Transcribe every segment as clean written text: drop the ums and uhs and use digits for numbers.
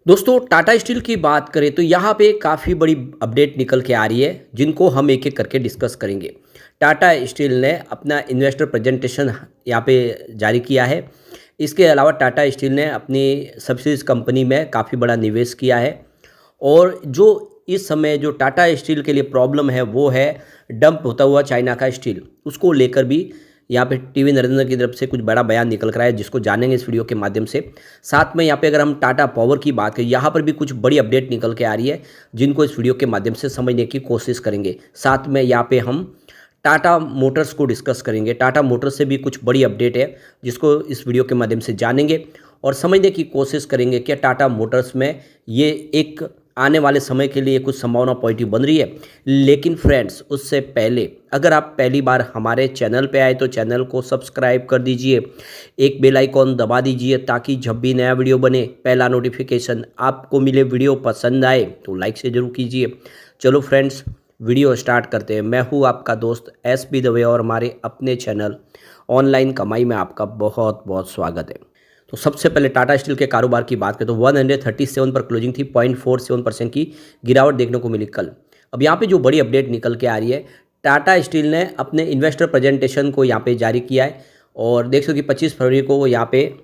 दोस्तों टाटा स्टील की बात करें तो यहाँ पे काफ़ी बड़ी अपडेट निकल के आ रही है जिनको हम एक एक करके डिस्कस करेंगे। टाटा स्टील ने अपना इन्वेस्टर प्रेजेंटेशन यहाँ पे जारी किया है। इसके अलावा टाटा स्टील ने अपनी सब्सिडीज कंपनी में काफ़ी बड़ा निवेश किया है। और जो इस समय जो टाटा स्टील के लिए प्रॉब्लम है वो है डंप होता हुआ चाइना का स्टील। उसको लेकर भी यहाँ पे टीवी नरेंद्र की तरफ से कुछ बड़ा बयान निकल कर आया जिसको जानेंगे इस वीडियो के माध्यम से। साथ में यहाँ पे अगर हम टाटा पावर की बात करें, यहाँ पर भी कुछ बड़ी अपडेट निकल के आ रही है जिनको इस वीडियो के माध्यम से समझने की कोशिश करेंगे। साथ में यहाँ पे हम टाटा मोटर्स को डिस्कस करेंगे। टाटा मोटर्स से भी कुछ बड़ी अपडेट है जिसको इस वीडियो के माध्यम से जानेंगे और समझने की कोशिश करेंगे कि टाटा मोटर्स में ये एक आने वाले समय के लिए कुछ संभावना पॉजिटिव बन रही है। लेकिन फ्रेंड्स, उससे पहले अगर आप पहली बार हमारे चैनल पे आए तो चैनल को सब्सक्राइब कर दीजिए, एक बेल आइकॉन दबा दीजिए ताकि जब भी नया वीडियो बने पहला नोटिफिकेशन आपको मिले। वीडियो पसंद आए तो लाइक से ज़रूर कीजिए। चलो फ्रेंड्स, वीडियो स्टार्ट करते हैं। मैं हूँ आपका दोस्त SP दवे और हमारे अपने चैनल ऑनलाइन कमाई में आपका बहुत बहुत स्वागत है। तो सबसे पहले टाटा स्टील के कारोबार की बात करें तो 137 पर क्लोजिंग थी। 0.47% की गिरावट देखने को मिली कल। अब यहाँ पे जो बड़ी अपडेट निकल के आ रही है, टाटा स्टील ने अपने इन्वेस्टर प्रेजेंटेशन को यहाँ पे जारी किया है और देख सकते हो कि 25 फरवरी को वो यहाँ पे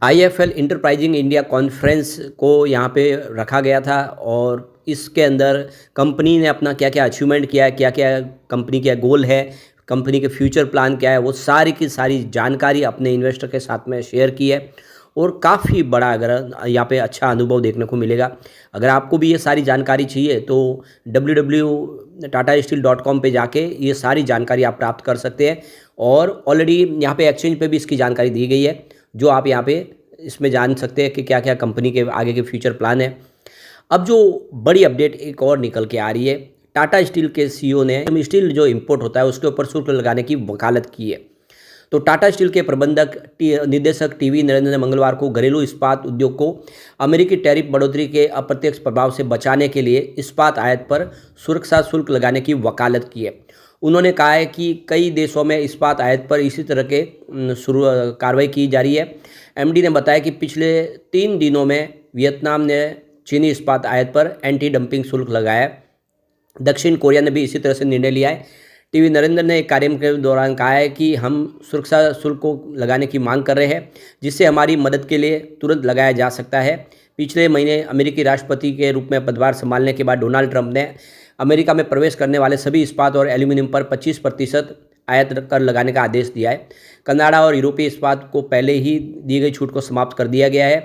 IFL इंटरप्राइजिंग इंडिया कॉन्फ्रेंस को यहाँ पे रखा गया था और इसके अंदर कंपनी ने अपना क्या क्या अचीवमेंट किया है, क्या क्या कंपनी का गोल है, कंपनी के फ्यूचर प्लान क्या है, वो सारी की सारी जानकारी अपने इन्वेस्टर के साथ में शेयर की है। और काफ़ी बड़ा अगर यहाँ पे अच्छा अनुभव देखने को मिलेगा। अगर आपको भी ये सारी जानकारी चाहिए तो www.tatasteel.com पे जाके ये सारी जानकारी आप प्राप्त कर सकते हैं और ऑलरेडी यहाँ पे एक्सचेंज पे भी इसकी जानकारी दी गई है जो आप यहाँ पे इसमें जान सकते हैं कि क्या क्या कंपनी के आगे के फ्यूचर प्लान है। अब जो बड़ी अपडेट एक और निकल के आ रही है, टाटा स्टील के CEO ने स्टील जो इंपोर्ट होता है उसके ऊपर शुल्क लगाने की वकालत की है। तो टाटा स्टील के प्रबंधक निदेशक टीवी नरेंद्र ने मंगलवार को घरेलू इस्पात उद्योग को अमेरिकी टैरिफ बढ़ोतरी के अप्रत्यक्ष प्रभाव से बचाने के लिए इस्पात आयात पर सुरक्षा शुल्क लगाने की वकालत की है। उन्होंने कहा है कि कई देशों में इस्पात आयात पर इसी तरह के कार्रवाई की जा रही है। MD ने बताया कि पिछले 3 दिनों में वियतनाम ने चीनी इस्पात आयात पर एंटी डंपिंग शुल्क लगाया है। दक्षिण कोरिया ने भी इसी तरह से निर्णय लिया है। टीवी नरेंद्र ने एक कार्यक्रम के दौरान कहा है कि हम सुरक्षा शुल्क को लगाने की मांग कर रहे हैं जिससे हमारी मदद के लिए तुरंत लगाया जा सकता है। पिछले महीने अमेरिकी राष्ट्रपति के रूप में पदभार संभालने के बाद डोनाल्ड ट्रंप ने अमेरिका में प्रवेश करने वाले सभी इस्पात और एल्यूमिनियम पर 25% आयात कर लगाने का आदेश दिया है। कनाडा और यूरोपीय इस्पात को पहले ही दी गई छूट को समाप्त कर दिया गया है।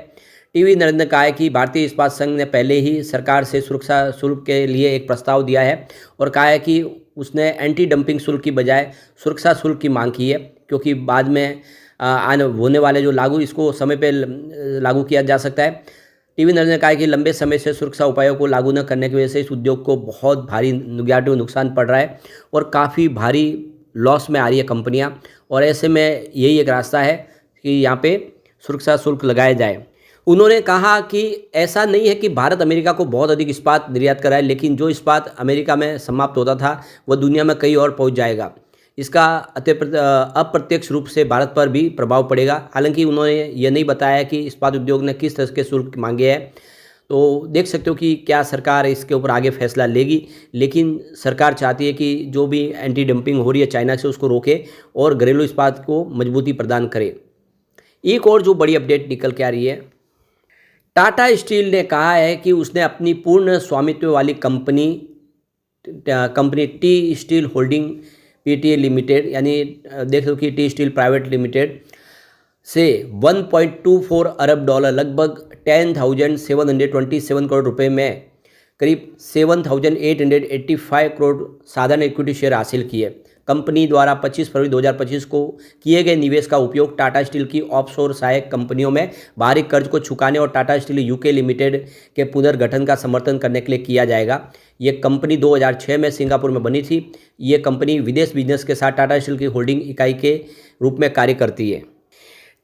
टीवी नरेंद्र ने कहा है कि भारतीय इस्पात संघ ने पहले ही सरकार से सुरक्षा शुल्क के लिए एक प्रस्ताव दिया है और कहा है कि उसने एंटी डंपिंग शुल्क की बजाय सुरक्षा शुल्क की मांग की है क्योंकि बाद में होने वाले जो लागू इसको समय पे लागू किया जा सकता है। टीवी नरेंद्र ने कहा है कि लंबे समय से सुरक्षा उपायों को लागू न करने की वजह से इस उद्योग को बहुत भारी निगेटिव नुकसान पड़ रहा है और काफ़ी भारी लॉस में आ रही है कंपनियां और ऐसे में यही एक रास्ता है कि यहाँ पे सुरक्षा शुल्क लगाया जाए। उन्होंने कहा कि ऐसा नहीं है कि भारत अमेरिका को बहुत अधिक इस्पात निर्यात कराए, लेकिन जो इस्पात अमेरिका में समाप्त होता था वह दुनिया में कहीं और पहुंच जाएगा। इसका अप्रत्यक्ष रूप से भारत पर भी प्रभाव पड़ेगा। हालांकि उन्होंने ये नहीं बताया कि इस्पात उद्योग ने किस तरह के शुल्क मांगे हैं। तो देख सकते हो कि क्या सरकार इसके ऊपर आगे फैसला लेगी, लेकिन सरकार चाहती है कि जो भी एंटी डंपिंग हो रही है चाइना से उसको रोके और घरेलू इस्पात को मजबूती प्रदान करे। एक और जो बड़ी अपडेट निकल के आ रही है, टाटा स्टील ने कहा है कि उसने अपनी पूर्ण स्वामित्व वाली company T steel holding PTA limited यानी देख लो कि टी स्टील प्राइवेट लिमिटेड से 1.24 अरब डॉलर लगभग 10,727 करोड़ रुपए में करीब 7,885 करोड़ साधारण इक्विटी शेयर हासिल किए। कंपनी द्वारा 25 फरवरी 2025 को किए गए निवेश का उपयोग टाटा स्टील की ऑफशोर सहायक कंपनियों में बाहरी कर्ज को चुकाने और टाटा स्टील UK लिमिटेड के पुनर्गठन का समर्थन करने के लिए किया जाएगा। ये कंपनी 2006 में सिंगापुर में बनी थी। ये कंपनी विदेश बिजनेस के साथ टाटा स्टील की होल्डिंग इकाई के रूप में कार्य करती है।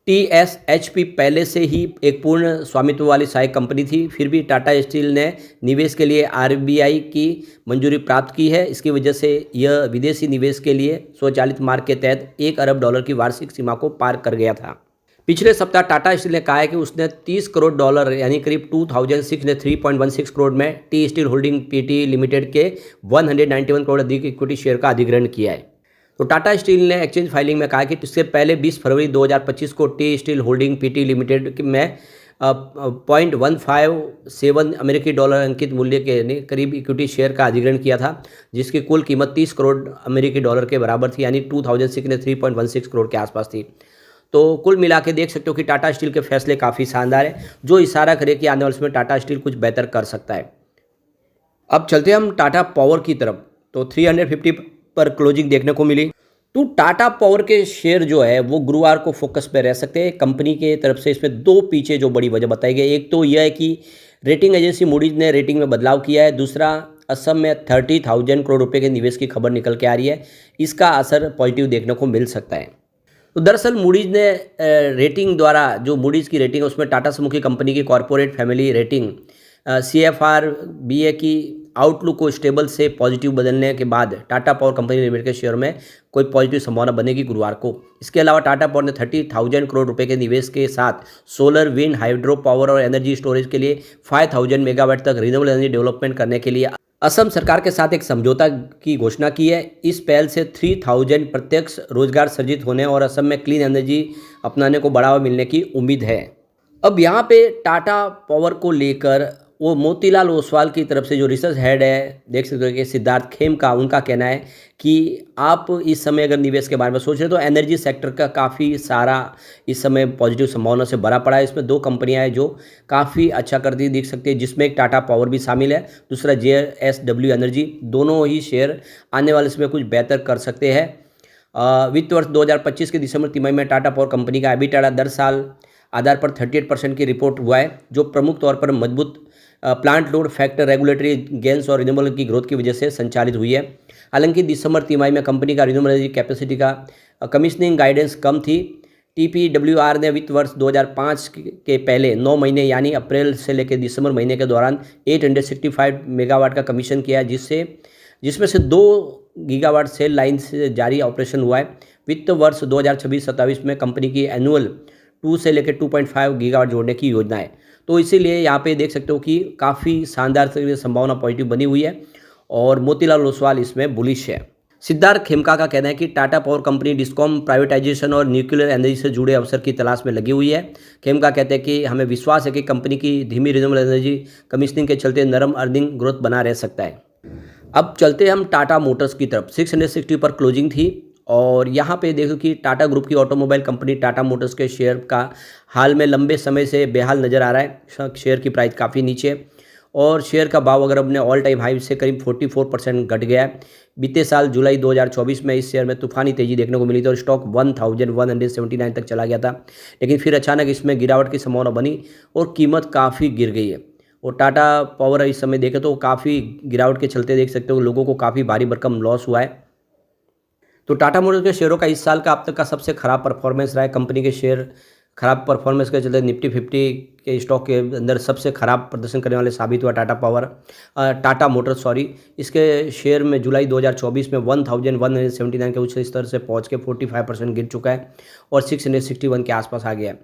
TSHP पहले से ही एक पूर्ण स्वामित्व वाली सहायक कंपनी थी, फिर भी टाटा स्टील ने निवेश के लिए RBI की मंजूरी प्राप्त की है। इसकी वजह से यह विदेशी निवेश के लिए स्वचालित मार्ग के तहत 1 अरब डॉलर की वार्षिक सीमा को पार कर गया था। पिछले सप्ताह टाटा स्टील ने कहा है कि उसने $30 करोड़ यानी करीब 2603.16 करोड़ में T steel holding PT limited के 191 करोड़ अधिक इक्विटी शेयर का अधिग्रहण किया है। तो टाटा स्टील ने एक्सचेंज फाइलिंग में कहा कि इससे पहले 20 फरवरी 2025 को T steel holding PT limited में 0.157 अमेरिकी डॉलर अंकित मूल्य के करीब इक्विटी शेयर का अधिग्रहण किया था, जिसकी कुल कीमत 30 करोड़ अमेरिकी डॉलर के बराबर थी, यानी 2603.16 करोड़ के आसपास थी। तो कुल मिला के देख सकते हो कि टाटा स्टील के फैसले काफ़ी शानदार है, जो इशारा करे कि आने वाले समय टाटा स्टील कुछ बेहतर कर सकता है। अब चलते हैं हम टाटा पावर की तरफ। तो 350 पर क्लोजिंग देखने को मिली। तो टाटा पावर के शेयर जो है वो गुरुवार को फोकस पे रह सकते हैं। कंपनी के तरफ से इसमें दो पीछे जो बड़ी वजह बताई गई, एक तो यह है कि रेटिंग एजेंसी मूडीज ने रेटिंग में बदलाव किया है, दूसरा असम में 30,000 करोड़ रुपए के निवेश की खबर निकल के आ रही है, इसका असर पॉजिटिव देखने को मिल सकता है। तो दरअसल मूडीज ने रेटिंग द्वारा, जो मूडीज की रेटिंग है उसमें टाटा समूह की कंपनी की corporate family rating CFR BA की आउटलुक को स्टेबल से पॉजिटिव बदलने के बाद टाटा पावर कंपनी लिमिटेड के शेयर में कोई पॉजिटिव संभावना बनेगी गुरुवार को। इसके अलावा टाटा पावर ने 30,000 करोड़ रुपए के निवेश के साथ सोलर, विंड, हाइड्रो पावर और एनर्जी स्टोरेज के लिए 5,000 मेगावाट तक रिन्यूएबल एनर्जी डेवलपमेंट करने के लिए असम सरकार के साथ एक समझौता की घोषणा की है। इस पहल से 3,000 प्रत्यक्ष रोजगार सृजित होने और असम में क्लीन एनर्जी अपनाने को बढ़ावा मिलने की उम्मीद है। अब यहाँ पे टाटा पावर को लेकर वो मोतीलाल ओसवाल की तरफ से जो रिसर्च हेड है, देख सकते हो कि सिद्धार्थ खेमका, उनका कहना है कि आप इस समय अगर निवेश के बारे में सोच रहे हो तो एनर्जी सेक्टर का काफ़ी सारा इस समय पॉजिटिव संभावना से भरा पड़ा है। इसमें दो कंपनियां हैं जो काफ़ी अच्छा करती दिख सकती है, जिसमें एक टाटा पावर भी शामिल है, दूसरा JSW एनर्जी। दोनों ही शेयर आने वाले समय कुछ बेहतर कर सकते हैं। वित्त वर्ष 2025 के दिसंबर तिमाही में टाटा पावर कंपनी का EBITDA दर साल आधार पर 38% की रिपोर्ट हुआ है, जो प्रमुख तौर पर मजबूत plant load factor, regulatory gains और रिन्यूएबल की ग्रोथ की वजह से संचालित हुई है। हालांकि दिसंबर तिमाही में कंपनी का रिन्यूएबल एनर्जी कैपेसिटी का कमीशनिंग गाइडेंस कम थी। TPWR ने वित्त वर्ष 2005 के पहले 9 महीने यानी अप्रैल से लेकर दिसंबर महीने के दौरान 865 मेगावाट का कमीशन किया है, जिसमें से 2 गीगावाट सेल लाइन से जारी ऑपरेशन हुआ है। वित्त वर्ष 2026-27 में कंपनी की एनुअल 2 से लेकर 2.5 गीगावाट जोड़ने की योजना है। तो इसीलिए यहाँ पे देख सकते हो कि काफ़ी शानदार संभावना पॉजिटिव बनी हुई है और मोतीलाल ओसवाल इसमें बुलिश है। सिद्धार्थ खेमका का कहना है कि Tata power company discom privatisation और न्यूक्लियर एनर्जी से जुड़े अवसर की तलाश में लगी हुई है। खेमका कहते हैं कि हमें विश्वास है कि कंपनी की धीमी रिन्यूएबल एनर्जी कमीशनिंग के चलते नरम अर्निंग ग्रोथ बना रह सकता है। अब चलते हैं हम टाटा मोटर्स की तरफ। 660 पर क्लोजिंग थी और यहाँ पे देखो कि टाटा ग्रुप की ऑटोमोबाइल कंपनी टाटा मोटर्स के शेयर का हाल में लंबे समय से बेहाल नज़र आ रहा है। शेयर की प्राइस काफ़ी नीचे है और शेयर का भाव अगर अपने ऑल टाइम हाई से करीब 44% घट गया है। बीते साल जुलाई 2024 में इस शेयर में तूफानी तेज़ी देखने को मिली थी और स्टॉक 1179 तक चला गया था, लेकिन फिर अचानक इसमें गिरावट की संभावना बनी और कीमत काफ़ी गिर गई है। और टाटा पावर इस समय देखें तो काफ़ी गिरावट के चलते देख सकते हो लोगों को काफ़ी भारी भरकम लॉस हुआ है। तो टाटा मोटर्स के शेयरों का इस साल का अब तक का सबसे खराब परफॉर्मेंस रहा है। कंपनी के शेयर खराब परफॉर्मेंस के चलते निफ्टी 50 के स्टॉक के अंदर सबसे खराब प्रदर्शन करने वाले साबित हुआ टाटा मोटर्स इसके शेयर में जुलाई 2024 में 1179 के उच्च स्तर से पहुंच के 45% गिर चुका है और 661 के आसपास आ गया है।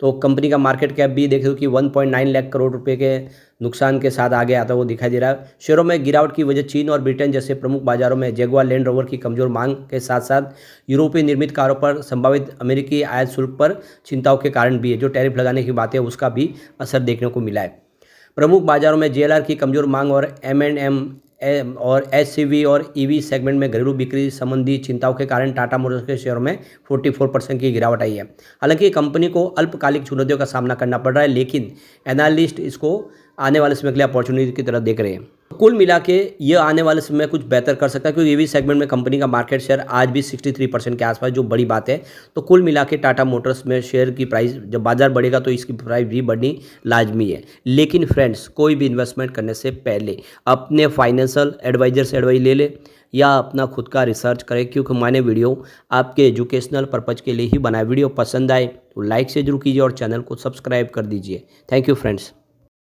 तो कंपनी का मार्केट कैप भी देखे कि 1.9 लाख करोड़ रुपए के नुकसान के साथ आगे आता वो दिखाई दे रहा है। शेयरों में गिरावट की वजह चीन और ब्रिटेन जैसे प्रमुख बाजारों में जगुआर लैंड रोवर की कमजोर मांग के साथ साथ यूरोपीय निर्मित कारों पर संभावित अमेरिकी आयात शुल्क पर चिंताओं के कारण भी है, जो टैरिफ लगाने की बात है उसका भी असर देखने को मिला है। प्रमुख बाजारों में JLR की कमजोर मांग और M&M और SCV और EV सेगमेंट में घरेलू बिक्री संबंधी चिंताओं के कारण टाटा मोटर्स के शेयर में 44% की गिरावट आई है। हालांकि कंपनी को अल्पकालिक चुनौतियों का सामना करना पड़ रहा है, लेकिन एनालिस्ट इसको आने वाले समय के लिए अपॉर्चुनिटी की तरह देख रहे हैं। कुल मिला के ये आने वाले समय में कुछ बेहतर कर सकता है, क्योंकि EV सेगमेंट में कंपनी का मार्केट शेयर आज भी 63% के आसपास, जो बड़ी बात है। तो कुल मिला के टाटा मोटर्स में शेयर की प्राइस जब बाजार बढ़ेगा तो इसकी प्राइस भी बढ़नी लाजमी है। लेकिन फ्रेंड्स, कोई भी इन्वेस्टमेंट करने से पहले अपने फाइनेंशियल एडवाइजर से एडवाइस ले ले या अपना खुद का रिसर्च करें, क्योंकि मैंने वीडियो आपके एजुकेशनल पर्पज़ के लिए ही बनाया। वीडियो पसंद आए तो लाइक से जरूर कीजिए और चैनल को सब्सक्राइब कर दीजिए। Thank you friends.